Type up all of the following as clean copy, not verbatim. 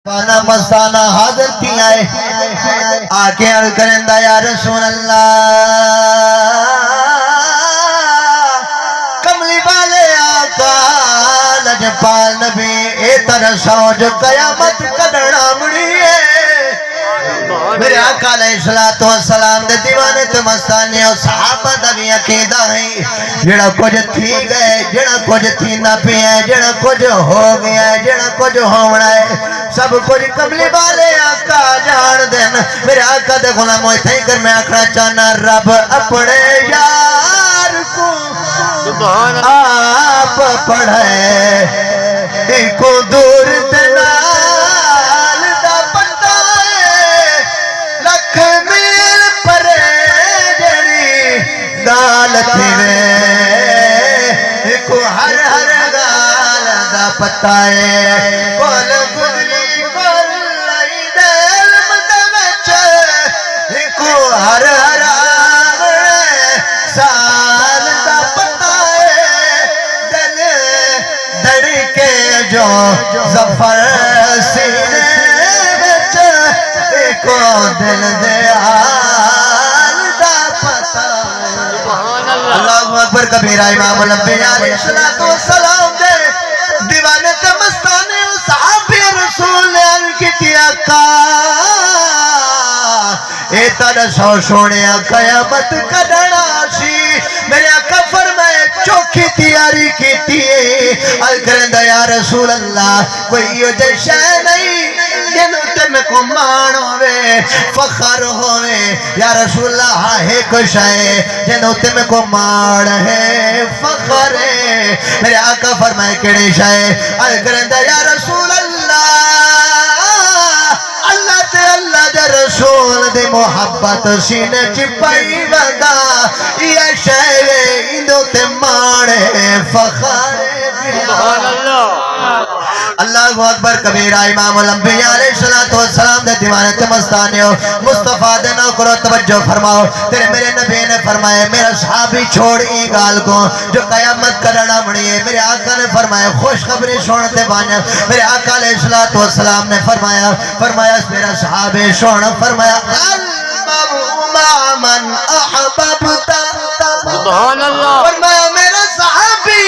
پانا مستانہ حاضر کی آئے آکے عرض کرندہ یا رسول اللہ کملی والے آقا لجپال نبی اے ترسو جو قیامت کدڑا مڑی ہے میرے آقا علیہ السلام دے دیوانے تو مستانی اور صحابہ دا بھی عقیدہ ہیں جڑا کچھ تھی گئے جڑا کچھ تھی نہ پیئے جڑا کچھ ہو گیا ہے جڑا کچھ ہونا ہے سب کچھ قبلی والے آقا جان دین میرے آقا دے غلام ہوئی تھے کر میں آکھنا چاہنا رب اپنے یار کو آپ پڑھے کو دور دلال دا پتائے لکھ میل پرے جڑی گال تھی کو ہر ہر گال دا پتائے کول گزری کول لائی دل مدوچ کو ہر ہر سال دا پتائے دل دڑی کے جو ظفر سینے بچ کو دل دے حال دا پتائے اللہ اکبر کبیرہ امام الانبیاء علیہ السلام دے دیوانے تے مستانے صحابی رسول نے کی آقا اے ترسو سونے قیامت کدڑا سی میرے آقا فرمائے چوکھی تیاری کی تیئے کرندہ یا رسول اللہ کوئی یہ جیشہ نہیں جنہوں تے میں کو مان ہوئے فخر ہوئے یا رسول اللہ ہے کچھ ہے جنہوں تے میں کو مان ہے فخر ہے میرے آقا فرمائے کڑے شاہ کرندہ یا رسول اللہ اللہ تے اللہ دے رسول دے محبت سینے چپائی وگا یہ شہرے اندو تے مانے فخر سبحان اللہ اللہ اکبر کبیرہ امام الانبیاء علیہ السلام دے دیوانے تے مستانیو مصطفیٰ دے نوکرو توجہ فرماؤ تیرے میرے نبی نے فرمائے میرا صحابی چھوڑی گال کو جو قیامت کرنا مڑی ہے میرے آقا نے فرمائے خوش خبری سنتے بانیا میرے آقا علیہ السلام نے فرمایا میرا صحابی سن فرمایا المرء من احببتا سبحان اللہ فرمایا میرا صحابی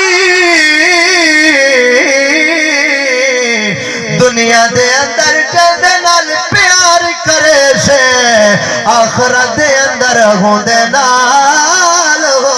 دنیا دے اندر جدے نال پیار کرے سے آخرت دے اندر ہوں دے نال ہو